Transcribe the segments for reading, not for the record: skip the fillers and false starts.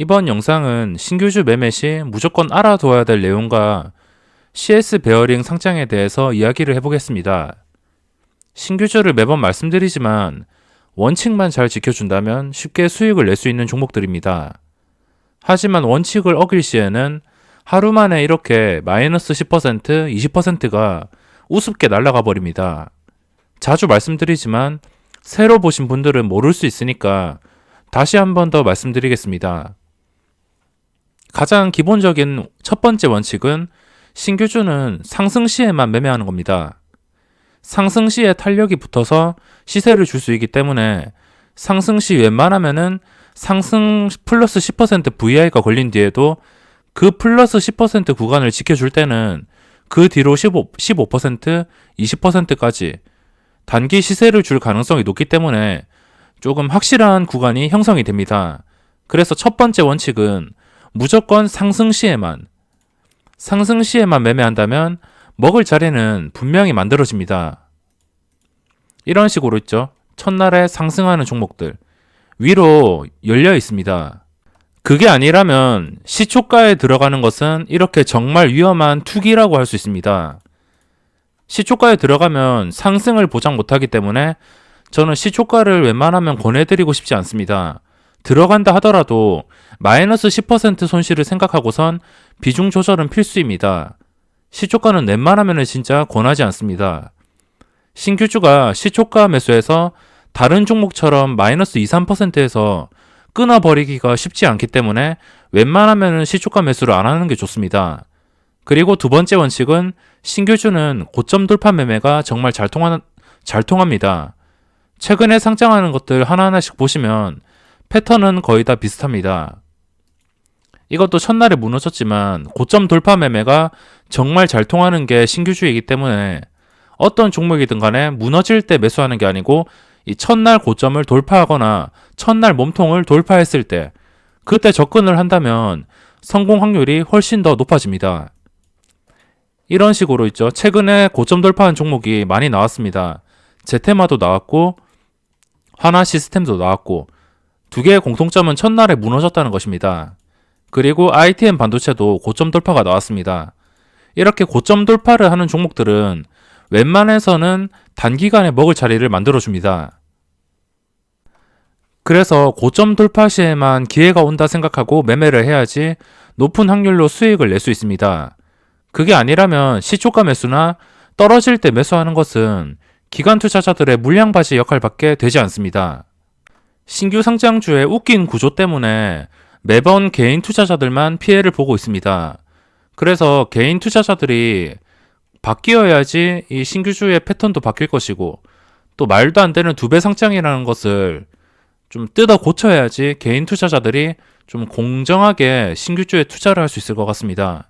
이번 영상은 신규주 매매 시 무조건 알아둬야 될 내용과 CS 베어링 상장에 대해서 이야기를 해보겠습니다. 신규주를 매번 말씀드리지만 원칙만 잘 지켜준다면 쉽게 수익을 낼 수 있는 종목들입니다. 하지만 원칙을 어길 시에는 하루 만에 이렇게 마이너스 10%, 20%가 우습게 날아가 버립니다. 자주 말씀드리지만 새로 보신 분들은 모를 수 있으니까 다시 한 번 더 말씀드리겠습니다. 가장 기본적인 첫 번째 원칙은 신규주는 상승 시에만 매매하는 겁니다. 상승 시에 탄력이 붙어서 시세를 줄 수 있기 때문에 상승 시 웬만하면은 상승 플러스 10% VI가 걸린 뒤에도 그 플러스 10% 구간을 지켜줄 때는 그 뒤로 15%, 20%까지 단기 시세를 줄 가능성이 높기 때문에 조금 확실한 구간이 형성이 됩니다. 그래서 첫 번째 원칙은 무조건 상승 시에만 매매한다면 먹을 자리는 분명히 만들어집니다. 이런 식으로 있죠. 첫날에 상승하는 종목들 위로 열려 있습니다. 그게 아니라면 시초가에 들어가는 것은 이렇게 정말 위험한 투기라고 할 수 있습니다. 시초가에 들어가면 상승을 보장 못하기 때문에 저는 시초가를 웬만하면 권해드리고 싶지 않습니다. 들어간다 하더라도 마이너스 10% 손실을 생각하고선 비중 조절은 필수입니다. 시초가는 웬만하면 진짜 권하지 않습니다. 신규주가 시초가 매수해서 다른 종목처럼 마이너스 2, 3%에서 끊어버리기가 쉽지 않기 때문에 웬만하면 시초가 매수를 안 하는 게 좋습니다. 그리고 두 번째 원칙은 신규주는 고점 돌파 매매가 정말 잘 통합니다. 최근에 상장하는 것들 하나하나씩 보시면 패턴은 거의 다 비슷합니다. 이것도 첫날에 무너졌지만 고점 돌파 매매가 정말 잘 통하는 게 신규주이기 때문에 어떤 종목이든 간에 무너질 때 매수하는 게 아니고 이 첫날 고점을 돌파하거나 첫날 몸통을 돌파했을 때 그때 접근을 한다면 성공 확률이 훨씬 더 높아집니다. 이런 식으로 있죠. 최근에 고점 돌파한 종목이 많이 나왔습니다. 제테마도 나왔고 하나 시스템도 나왔고 두 개의 공통점은 첫날에 무너졌다는 것입니다. 그리고 ITM 반도체도 고점 돌파가 나왔습니다. 이렇게 고점 돌파를 하는 종목들은 웬만해서는 단기간에 먹을 자리를 만들어줍니다. 그래서 고점 돌파 시에만 기회가 온다 생각하고 매매를 해야지 높은 확률로 수익을 낼 수 있습니다. 그게 아니라면 시초가 매수나 떨어질 때 매수하는 것은 기관 투자자들의 물량바지 역할밖에 되지 않습니다. 신규 상장주의 웃긴 구조 때문에 매번 개인 투자자들만 피해를 보고 있습니다. 그래서 개인 투자자들이 바뀌어야지 이 신규주의 패턴도 바뀔 것이고 또 말도 안 되는 2배 상장이라는 것을 좀 뜯어 고쳐야지 개인 투자자들이 좀 공정하게 신규주에 투자를 할 수 있을 것 같습니다.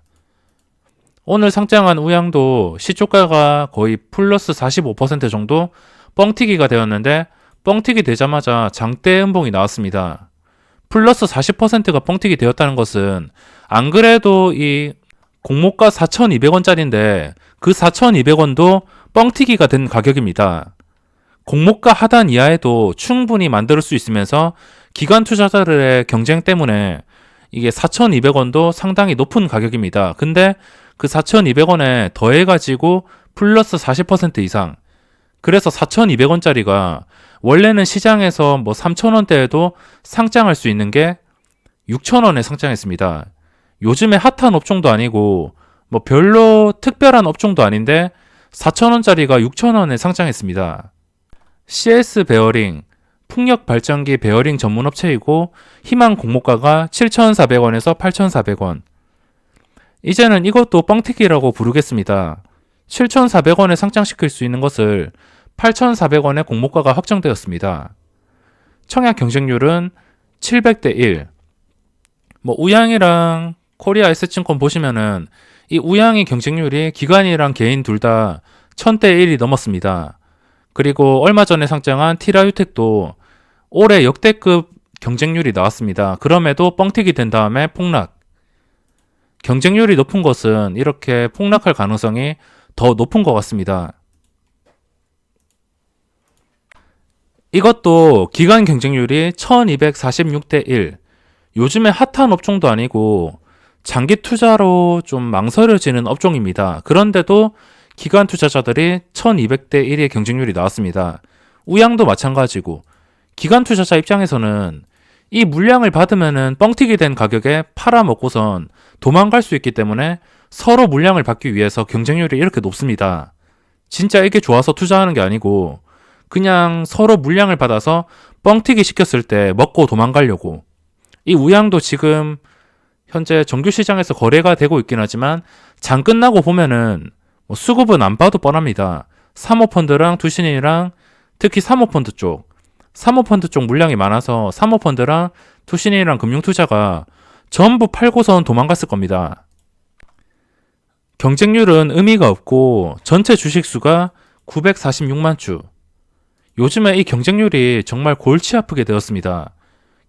오늘 상장한 우양도 시초가가 거의 플러스 45% 정도 뻥튀기가 되었는데 뻥튀기 되자마자 장대 음봉이 나왔습니다. 플러스 40%가 뻥튀기 되었다는 것은 안 그래도 이 공모가 4,200원짜리인데 그 4,200원도 뻥튀기가 된 가격입니다. 공모가 하단 이하에도 충분히 만들 수 있으면서 기관 투자자들의 경쟁 때문에 이게 4,200원도 상당히 높은 가격입니다. 근데 그 4,200원에 더해가지고 플러스 40% 이상. 그래서 4,200원짜리가 원래는 시장에서 뭐 3,000원대에도 상장할 수 있는 게 6,000원에 상장했습니다. 요즘에 핫한 업종도 아니고 뭐 별로 특별한 업종도 아닌데 4,000원짜리가 6,000원에 상장했습니다. CS 베어링, 풍력 발전기 베어링 전문 업체이고 희망 공모가가 7,400원에서 8,400원. 이제는 이것도 뻥튀기라고 부르겠습니다. 7,400원에 상장시킬 수 있는 것을 8,400원의 공모가가 확정되었습니다. 청약 경쟁률은 700대 1. 뭐 우양이랑 코리아 S증권 보시면은 이 우양이 경쟁률이 기관이랑 개인 둘 다 1000대 1이 넘었습니다. 그리고 얼마 전에 상장한 티라유텍도 올해 역대급 경쟁률이 나왔습니다. 그럼에도 뻥튀기 된 다음에 폭락. 경쟁률이 높은 것은 이렇게 폭락할 가능성이 더 높은 것 같습니다. 이것도 기관 경쟁률이 1246대 1, 요즘에 핫한 업종도 아니고 장기 투자로 좀 망설여지는 업종입니다. 그런데도 기관 투자자들이 1200대 1의 경쟁률이 나왔습니다. 우양도 마찬가지고 기관 투자자 입장에서는 이 물량을 받으면은 뻥튀기 된 가격에 팔아먹고선 도망갈 수 있기 때문에 서로 물량을 받기 위해서 경쟁률이 이렇게 높습니다. 진짜 이게 좋아서 투자하는 게 아니고 그냥 서로 물량을 받아서 뻥튀기 시켰을 때 먹고 도망가려고. 이 우양도 지금 현재 정규 시장에서 거래가 되고 있긴 하지만 장 끝나고 보면은 뭐 수급은 안 봐도 뻔합니다. 사모펀드랑 투신인이랑 특히 사모펀드 쪽 물량이 많아서 사모펀드랑 투신인이랑 금융투자가 전부 팔고선 도망갔을 겁니다. 경쟁률은 의미가 없고 전체 주식수가 946만 주. 요즘에 이 경쟁률이 정말 골치 아프게 되었습니다.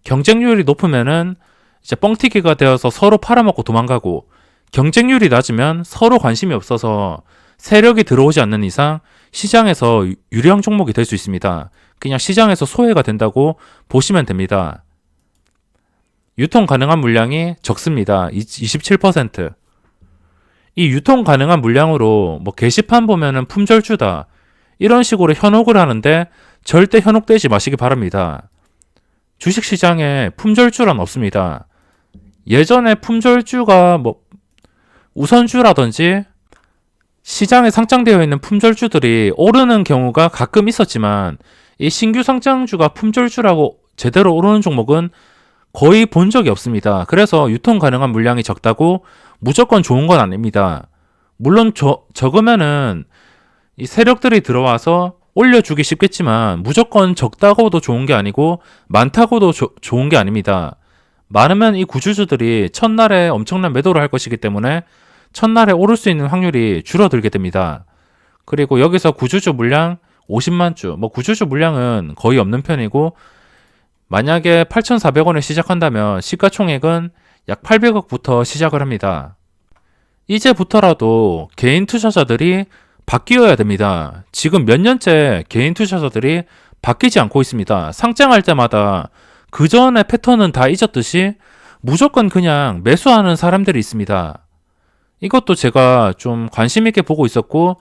경쟁률이 높으면은 이제 뻥튀기가 되어서 서로 팔아먹고 도망가고, 경쟁률이 낮으면 서로 관심이 없어서 세력이 들어오지 않는 이상 시장에서 유령 종목이 될 수 있습니다. 그냥 시장에서 소외가 된다고 보시면 됩니다. 유통 가능한 물량이 적습니다. 27%. 이 유통 가능한 물량으로 뭐 게시판 보면은 품절주다 이런 식으로 현혹을 하는데 절대 현혹되지 마시기 바랍니다. 주식시장에 품절주란 없습니다. 예전에 품절주가 뭐 우선주라든지 시장에 상장되어 있는 품절주들이 오르는 경우가 가끔 있었지만 이 신규 상장주가 품절주라고 제대로 오르는 종목은 거의 본 적이 없습니다. 그래서 유통 가능한 물량이 적다고 무조건 좋은 건 아닙니다. 물론 적으면은 이 세력들이 들어와서 올려주기 쉽겠지만 무조건 적다고도 좋은 게 아니고 많다고도 좋은 게 아닙니다. 많으면 이 구주주들이 첫날에 엄청난 매도를 할 것이기 때문에 첫날에 오를 수 있는 확률이 줄어들게 됩니다. 그리고 여기서 구주주 물량 50만 주, 뭐 구주주 물량은 거의 없는 편이고 만약에 8,400원에 시작한다면 시가총액은 약 800억부터 시작을 합니다. 이제부터라도 개인 투자자들이 바뀌어야 됩니다. 지금 몇 년째 개인 투자자들이 바뀌지 않고 있습니다. 상장할 때마다 그 전에 패턴은 다 잊었듯이 무조건 그냥 매수하는 사람들이 있습니다. 이것도 제가 좀 관심 있게 보고 있었고,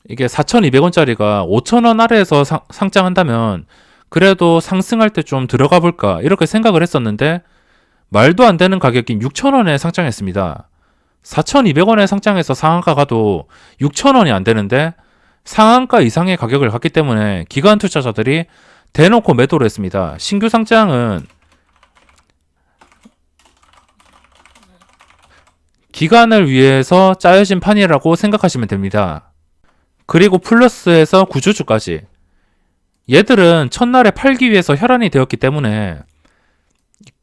이게 4,200원짜리가 5,000원 아래에서 상장한다면 그래도 상승할 때 좀 들어가 볼까 이렇게 생각을 했었는데 말도 안 되는 가격인 6,000원에 상장했습니다. 4,200원에 상장해서 상한가 가도 6,000원이 안 되는데 상한가 이상의 가격을 갔기 때문에 기관 투자자들이 대놓고 매도를 했습니다. 신규 상장은 기간을 위해서 짜여진 판이라고 생각하시면 됩니다. 그리고 플러스에서 구주주까지. 얘들은 첫날에 팔기 위해서 혈안이 되었기 때문에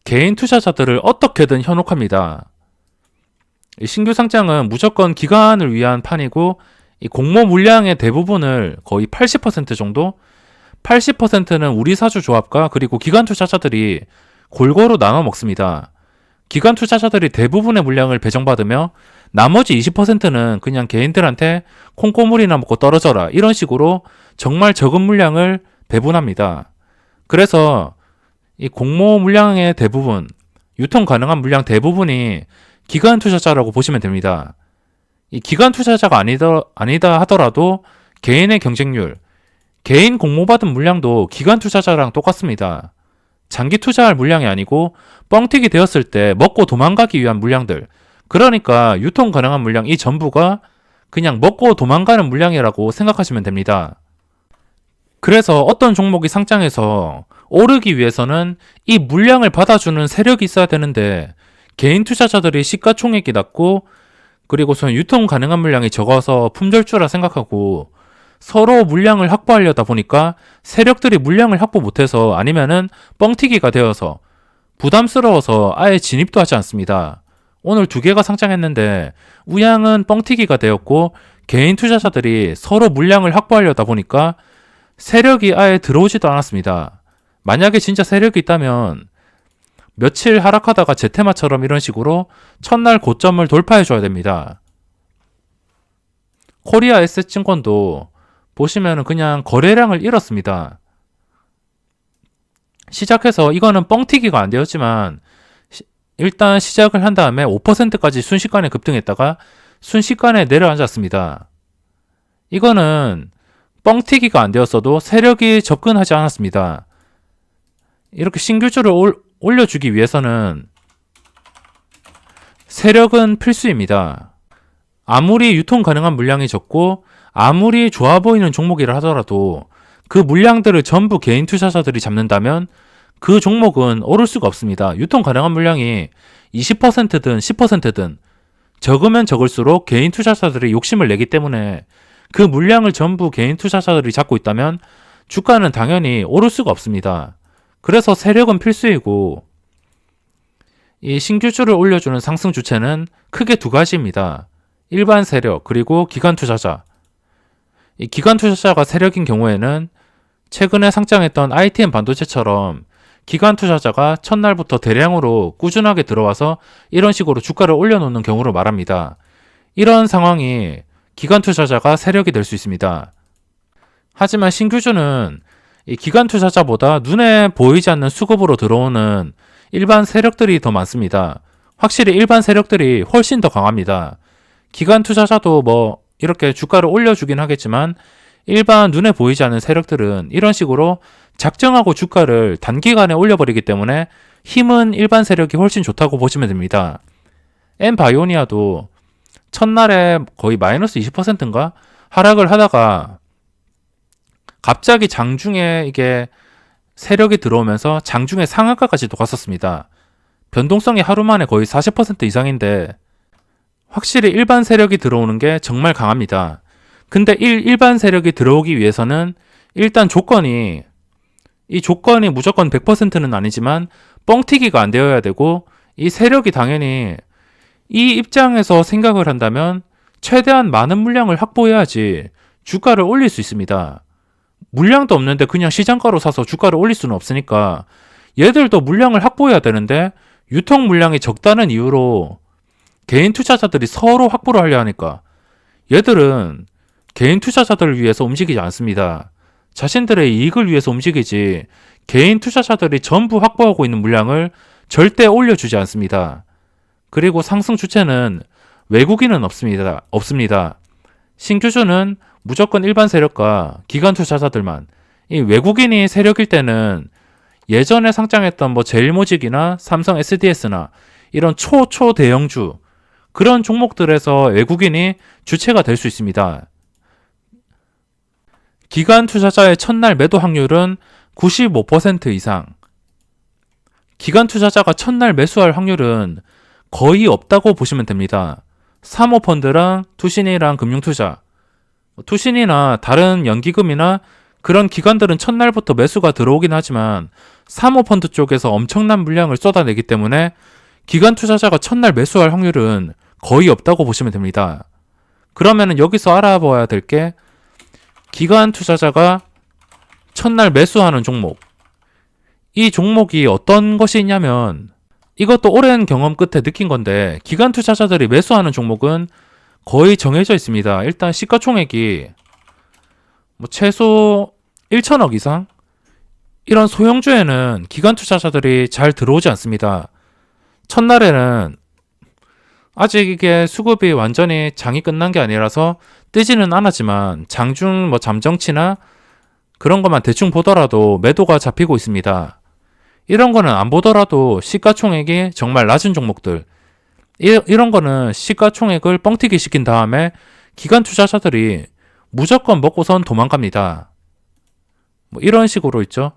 개인 투자자들을 어떻게든 현혹합니다. 신규 상장은 무조건 기간을 위한 판이고 이 공모 물량의 대부분을 거의 80% 정도? 80%는 우리 사주 조합과 그리고 기관 투자자들이 골고루 나눠 먹습니다. 기관 투자자들이 대부분의 물량을 배정받으며 나머지 20%는 그냥 개인들한테 콩고물이나 먹고 떨어져라 이런 식으로 정말 적은 물량을 배분합니다. 그래서 이 공모 물량의 대부분, 유통 가능한 물량 대부분이 기관 투자자라고 보시면 됩니다. 이 기관 투자자가 아니다 하더라도 개인의 경쟁률, 개인 공모받은 물량도 기관 투자자랑 똑같습니다. 장기 투자할 물량이 아니고 뻥튀기 되었을 때 먹고 도망가기 위한 물량들. 그러니까 유통 가능한 물량 이 전부가 그냥 먹고 도망가는 물량이라고 생각하시면 됩니다. 그래서 어떤 종목이 상장해서 오르기 위해서는 이 물량을 받아주는 세력이 있어야 되는데 개인 투자자들이 시가총액이 낮고 그리고선 유통 가능한 물량이 적어서 품절주라 생각하고 서로 물량을 확보하려다 보니까 세력들이 물량을 확보 못해서 아니면은 뻥튀기가 되어서 부담스러워서 아예 진입도 하지 않습니다. 오늘 두 개가 상장했는데 우양은 뻥튀기가 되었고 개인 투자자들이 서로 물량을 확보하려다 보니까 세력이 아예 들어오지도 않았습니다. 만약에 진짜 세력이 있다면 며칠 하락하다가 제테마처럼 이런 식으로 첫날 고점을 돌파해줘야 됩니다. 코리아 에셋증권도 보시면은 그냥 거래량을 잃었습니다. 시작해서 이거는 뻥튀기가 안 되었지만 일단 시작을 한 다음에 5%까지 순식간에 급등했다가 순식간에 내려앉았습니다. 이거는 뻥튀기가 안 되었어도 세력이 접근하지 않았습니다. 이렇게 신규주를 올려주기 위해서는 세력은 필수입니다. 아무리 유통 가능한 물량이 적고 아무리 좋아 보이는 종목이라 하더라도 그 물량들을 전부 개인 투자자들이 잡는다면 그 종목은 오를 수가 없습니다. 유통 가능한 물량이 20%든 10%든 적으면 적을수록 개인 투자자들이 욕심을 내기 때문에 그 물량을 전부 개인 투자자들이 잡고 있다면 주가는 당연히 오를 수가 없습니다. 그래서 세력은 필수이고 이 신규주를 올려주는 상승 주체는 크게 두 가지입니다. 일반 세력 그리고 기관 투자자. 이 기관 투자자가 세력인 경우에는 최근에 상장했던 ITM 반도체처럼 기관 투자자가 첫날부터 대량으로 꾸준하게 들어와서 이런 식으로 주가를 올려놓는 경우를 말합니다. 이런 상황이 기관 투자자가 세력이 될 수 있습니다. 하지만 신규주는 이 기관 투자자보다 눈에 보이지 않는 수급으로 들어오는 일반 세력들이 더 많습니다. 확실히 일반 세력들이 훨씬 더 강합니다. 기관 투자자도 뭐 이렇게 주가를 올려주긴 하겠지만 일반 눈에 보이지 않는 세력들은 이런 식으로 작정하고 주가를 단기간에 올려버리기 때문에 힘은 일반 세력이 훨씬 좋다고 보시면 됩니다. 엠바이오니아도 첫날에 거의 마이너스 20%인가 하락을 하다가 갑자기 장중에 이게 세력이 들어오면서 장중에 상한가까지도 갔었습니다. 변동성이 하루 만에 거의 40% 이상인데 확실히 일반 세력이 들어오는 게 정말 강합니다. 근데 일반 세력이 들어오기 위해서는 일단 이 조건이 무조건 100%는 아니지만 뻥튀기가 안 되어야 되고 이 세력이 당연히 이 입장에서 생각을 한다면 최대한 많은 물량을 확보해야지 주가를 올릴 수 있습니다. 물량도 없는데 그냥 시장가로 사서 주가를 올릴 수는 없으니까 얘들도 물량을 확보해야 되는데 유통 물량이 적다는 이유로 개인 투자자들이 서로 확보를 하려 하니까 얘들은 개인 투자자들을 위해서 움직이지 않습니다. 자신들의 이익을 위해서 움직이지 개인 투자자들이 전부 확보하고 있는 물량을 절대 올려주지 않습니다. 그리고 상승 주체는 외국인은 없습니다. 신규주는 무조건 일반 세력과 기관 투자자들만. 이 외국인이 세력일 때는 예전에 상장했던 뭐 제일모직이나 삼성 SDS나 이런 초대형주 그런 종목들에서 외국인이 주체가 될 수 있습니다. 기관 투자자의 첫날 매도 확률은 95% 이상. 기관 투자자가 첫날 매수할 확률은 거의 없다고 보시면 됩니다. 사모펀드랑 투신이랑 금융투자, 투신이나 다른 연기금이나 그런 기관들은 첫날부터 매수가 들어오긴 하지만 사모펀드 쪽에서 엄청난 물량을 쏟아내기 때문에 기관 투자자가 첫날 매수할 확률은 거의 없다고 보시면 됩니다. 그러면 여기서 알아봐야 될 게 기관 투자자가 첫날 매수하는 종목. 이 종목이 어떤 것이 있냐면 이것도 오랜 경험 끝에 느낀 건데 기관 투자자들이 매수하는 종목은 거의 정해져 있습니다. 일단 시가총액이 뭐 최소 1천억 이상? 이런 소형주에는 기관 투자자들이 잘 들어오지 않습니다. 첫날에는 아직 이게 수급이 완전히 장이 끝난 게 아니라서 뜨지는 않았지만 장중 뭐 잠정치나 그런 것만 대충 보더라도 매도가 잡히고 있습니다. 이런 거는 안 보더라도 시가총액이 정말 낮은 종목들, 이런 거는 시가총액을 뻥튀기 시킨 다음에 기관 투자자들이 무조건 먹고선 도망갑니다. 뭐 이런 식으로 있죠.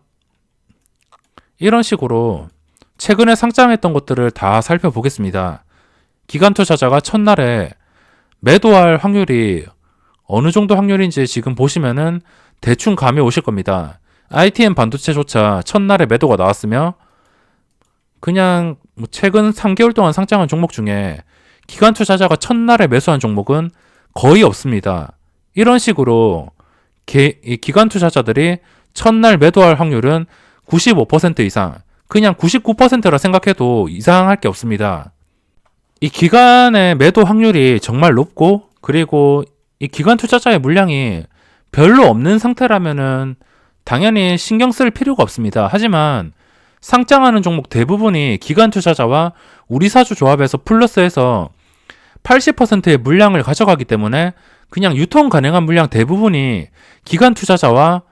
이런 식으로 최근에 상장했던 것들을 다 살펴보겠습니다. 기관 투자자가 첫날에 매도할 확률이 어느 정도 확률인지 지금 보시면은 대충 감이 오실 겁니다. ITM 반도체조차 첫날에 매도가 나왔으며 그냥 최근 3개월 동안 상장한 종목 중에 기관 투자자가 첫날에 매수한 종목은 거의 없습니다. 이런 식으로 기관 투자자들이 첫날 매도할 확률은 95% 이상, 그냥 99%라 생각해도 이상할 게 없습니다. 이 기관의 매도 확률이 정말 높고 그리고 이 기관 투자자의 물량이 별로 없는 상태라면은 당연히 신경 쓸 필요가 없습니다. 하지만 상장하는 종목 대부분이 기관 투자자와 우리사주 조합에서 플러스해서 80%의 물량을 가져가기 때문에 그냥 유통 가능한 물량 대부분이 기관 투자자와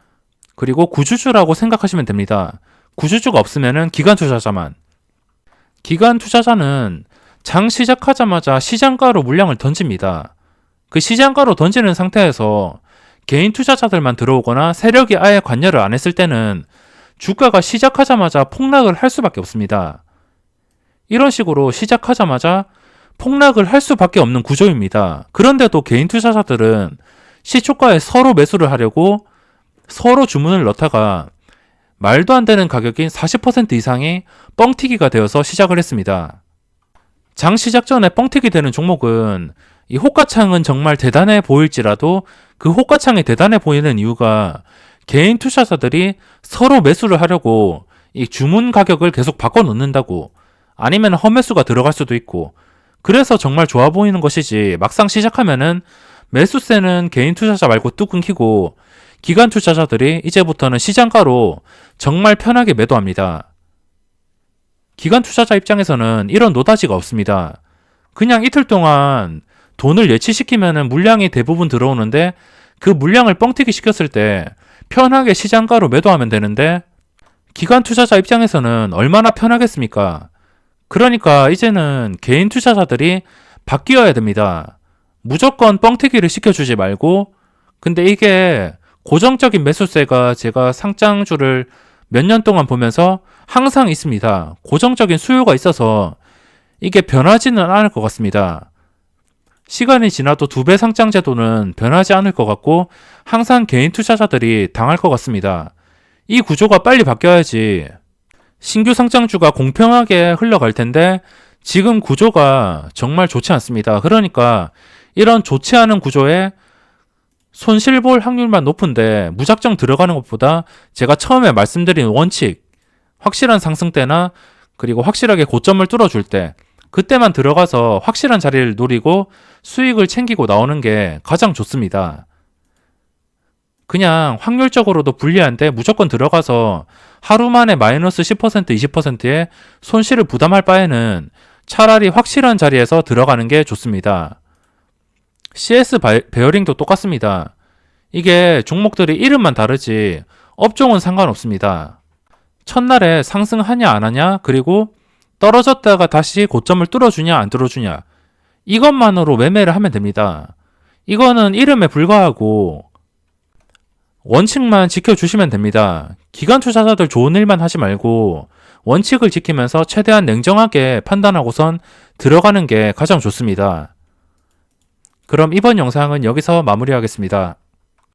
그리고 구주주라고 생각하시면 됩니다. 구주주가 없으면은 기관 투자자만. 기관 투자자는 장 시작하자마자 시장가로 물량을 던집니다. 그 시장가로 던지는 상태에서 개인 투자자들만 들어오거나 세력이 아예 관여를 안 했을 때는 주가가 시작하자마자 폭락을 할 수밖에 없습니다. 이런 식으로 시작하자마자 폭락을 할 수밖에 없는 구조입니다. 그런데도 개인 투자자들은 시초가에 서로 매수를 하려고 서로 주문을 넣다가 말도 안 되는 가격인 40% 이상이 뻥튀기가 되어서 시작을 했습니다. 장 시작 전에 뻥튀기 되는 종목은 이 호가창은 정말 대단해 보일지라도 그 호가창이 대단해 보이는 이유가 개인 투자자들이 서로 매수를 하려고 이 주문 가격을 계속 바꿔 놓는다고, 아니면 험매수가 들어갈 수도 있고, 그래서 정말 좋아 보이는 것이지, 막상 시작하면은 매수세는 개인 투자자 말고 뚝 끊기고 기관 투자자들이 이제부터는 시장가로 정말 편하게 매도합니다. 기관 투자자 입장에서는 이런 노다지가 없습니다. 그냥 이틀 동안 돈을 예치시키면은 물량이 대부분 들어오는데 그 물량을 뻥튀기 시켰을 때 편하게 시장가로 매도하면 되는데, 기관 투자자 입장에서는 얼마나 편하겠습니까? 그러니까 이제는 개인 투자자들이 바뀌어야 됩니다. 무조건 뻥튀기를 시켜주지 말고, 근데 이게 고정적인 매수세가 제가 상장주를 몇 년 동안 보면서 항상 있습니다. 고정적인 수요가 있어서 이게 변하지는 않을 것 같습니다. 시간이 지나도 2배 상장 제도는 변하지 않을 것 같고 항상 개인 투자자들이 당할 것 같습니다. 이 구조가 빨리 바뀌어야지 신규 상장주가 공평하게 흘러갈 텐데 지금 구조가 정말 좋지 않습니다. 그러니까 이런 좋지 않은 구조에 손실 볼 확률만 높은데 무작정 들어가는 것보다 제가 처음에 말씀드린 원칙, 확실한 상승대나 그리고 확실하게 고점을 뚫어줄 때 그때만 들어가서 확실한 자리를 노리고 수익을 챙기고 나오는 게 가장 좋습니다. 그냥 확률적으로도 불리한데 무조건 들어가서 하루 만에 마이너스 10%, 20%의 손실을 부담할 바에는 차라리 확실한 자리에서 들어가는 게 좋습니다. CS 베어링도 똑같습니다. 이게 종목들이 이름만 다르지 업종은 상관없습니다. 첫날에 상승하냐 안 하냐, 그리고 떨어졌다가 다시 고점을 뚫어주냐 안 뚫어주냐, 이것만으로 매매를 하면 됩니다. 이거는 이름에 불과하고 원칙만 지켜주시면 됩니다. 기관 투자자들 좋은 일만 하지 말고 원칙을 지키면서 최대한 냉정하게 판단하고선 들어가는 게 가장 좋습니다. 그럼 이번 영상은 여기서 마무리하겠습니다.